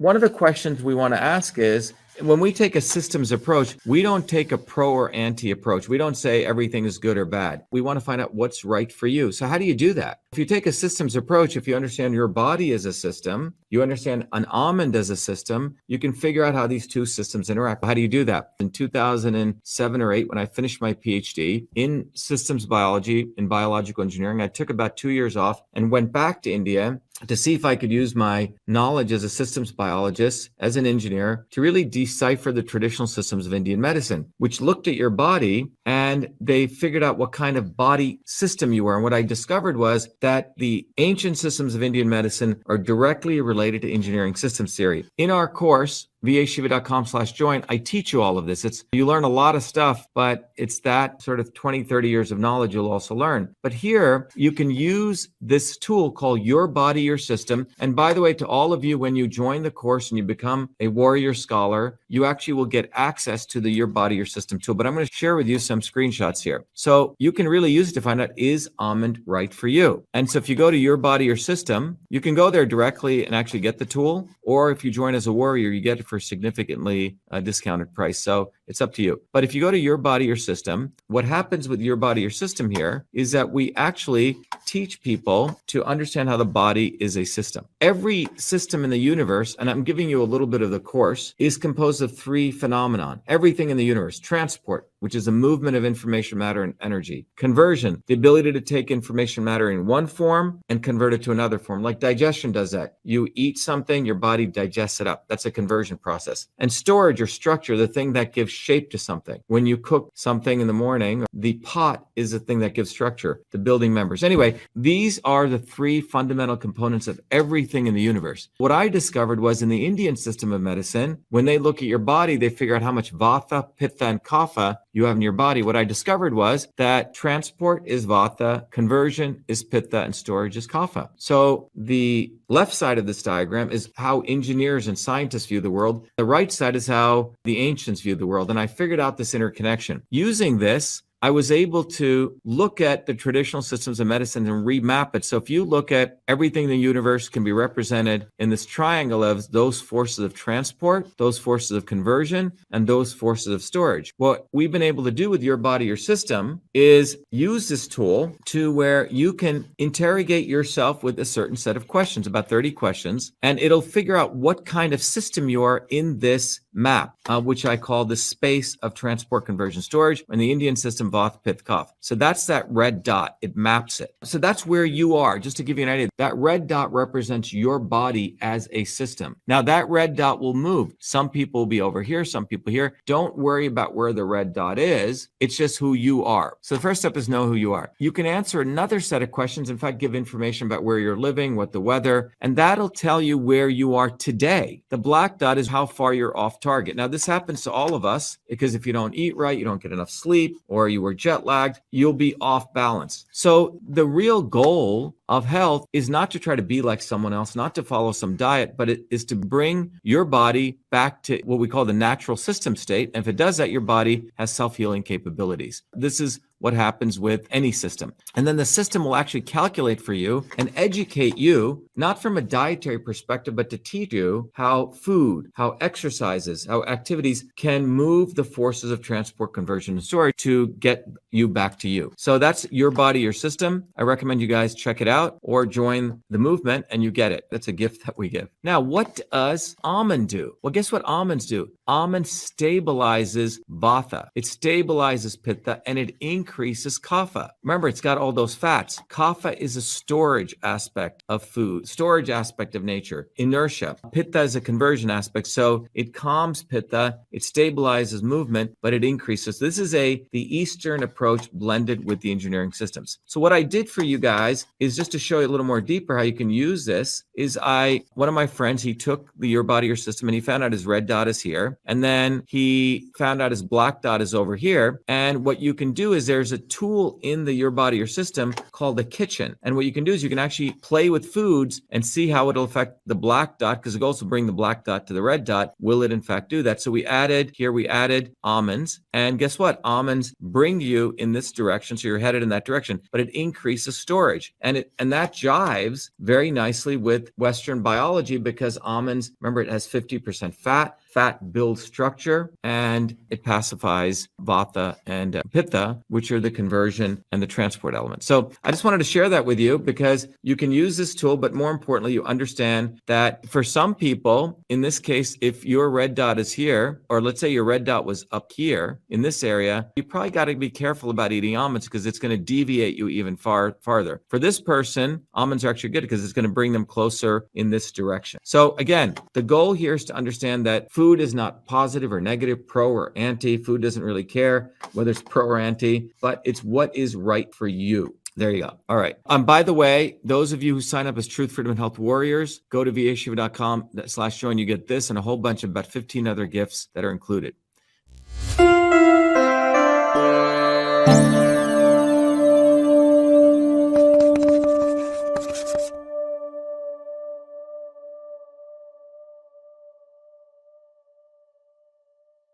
one of the questions we want to ask is, when we take a systems approach, we don't take a pro or anti approach. We don't say everything is good or bad. We want to find out what's right for you. So how do you do that? If you take a systems approach, if you understand your body as a system, you understand an almond as a system, you can figure out how these two systems interact. How do you do that? In 2007 or 8, when I finished my PhD in systems biology, in biological engineering, I took about 2 years off and went back to India to see if I could use my knowledge as a systems biologist, as an engineer, to really decipher the traditional systems of Indian medicine, which looked at your body and they figured out what kind of body system you were. And what I discovered was that the ancient systems of Indian medicine are directly related to engineering systems theory. In our course, vashiva.com/join, I teach you all of this. You learn a lot of stuff, but it's that sort of 20, 30 years of knowledge you'll also learn. But here you can use this tool called Your Body, Your System. And by the way, to all of you, when you join the course and you become a warrior scholar, you actually will get access to the Your Body, Your System tool. But I'm going to share with you some screenshots here. So you can really use it to find out, is almond right for you? And so if you go to Your Body, Your System, you can go there directly and actually get the tool. Or if you join as a warrior, you get it for a significantly discounted price. So it's up to you. But if you go to Your Body, Your System, what happens with Your Body, Your System here is that we actually teach people to understand how the body is a system. Every system in the universe, and I'm giving you a little bit of the course, is composed of three phenomenon. Everything in the universe: transport, which is a movement of information, matter, and energy; conversion, the ability to take information, matter in one form and convert it to another form. Like digestion does that. You eat something, your body digests it up. That's a conversion process. And storage or structure, the thing that gives shape to something. When you cook something in the morning, the pot is the thing that gives structure, the building members. Anyway, these are the three fundamental components of everything in the universe. What I discovered was, in the Indian system of medicine, when they look at your body, they figure out how much vata, pitta, and kapha you have in your body. What I discovered was that transport is vata, conversion is pitta, and storage is kapha. So the left side of this diagram is how engineers and scientists view the world. The right side is how the ancients viewed the world. And I figured out this interconnection. Using this, I was able to look at the traditional systems of medicine and remap it. So if you look at everything in the universe can be represented in this triangle of those forces of transport, those forces of conversion, and those forces of storage. What we've been able to do with Your Body, Your System is use this tool to where you can interrogate yourself with a certain set of questions, about 30 questions, and it'll figure out what kind of system you are in this map, which I call the space of transport, conversion, storage. In the Indian system, Vata, Pitta, Kapha. So that's that red dot. It maps it. So that's where you are. Just to give you an idea, that red dot represents your body as a system. Now that red dot will move. Some people will be over here, some people here. Don't worry about where the red dot is. It's just who you are. So the first step is know who you are. You can answer another set of questions. In fact, give information about where you're living, what the weather, and that'll tell you where you are today. The black dot is how far you're off target. Now this happens to all of us because if you don't eat right, you don't get enough sleep, or you were jet lagged, you'll be off balance. So the real goal of health is not to try to be like someone else, not to follow some diet, but it is to bring your body back to what we call the natural system state. And if it does that, your body has self-healing capabilities. This is what happens with any system. And then the system will actually calculate for you and educate you, not from a dietary perspective, but to teach you how food, how exercises, how activities can move the forces of transport, conversion, and storage to get you back to you. So that's Your Body, Your System. I recommend you guys check it out or join the movement and you get it. That's a gift that we give. Now, what does almond do? Well, guess what almonds do? Almond stabilizes vata. It stabilizes pitta and it increases kapha. Remember, it's got all those fats. Kapha is a storage aspect of food, storage aspect of nature, inertia. Pitta is a conversion aspect. So it calms pitta, it stabilizes movement, but it increases. This is the Eastern approach blended with the engineering systems. So what I did for you guys is just to show you a little more deeper how you can use this is one of my friends, he took the Your Body, Your System and he found out his red dot is here. And then he found out his black dot is over here. And what you can do is there's a tool in the Your Body, Your System called the kitchen. And what you can do is you can actually play with food foods and see how it'll affect the black dot, because it also bring the black dot to the red dot. Will it in fact do that? So we added almonds, and guess what? Almonds bring you in this direction, so you're headed in that direction, but it increases storage, and that jives very nicely with Western biology, because almonds, remember, it has 50% fat. Fat builds structure, and it pacifies vata and pitta, which are the conversion and the transport elements. So I just wanted to share that with you, because you can use this tool, but more importantly, you understand that for some people, in this case, if your red dot is here, or let's say your red dot was up here in this area, you probably got to be careful about eating almonds, because it's going to deviate you even farther. For this person, almonds are actually good because it's going to bring them closer in this direction. So again, the goal here is to understand that food is not positive or negative, pro or anti. Food doesn't really care whether it's pro or anti, but it's what is right for you. There you go. All right. By the way, those of you who sign up as Truth, Freedom, and Health Warriors, go to vashiva.com/join. You get this and a whole bunch of about 15 other gifts that are included.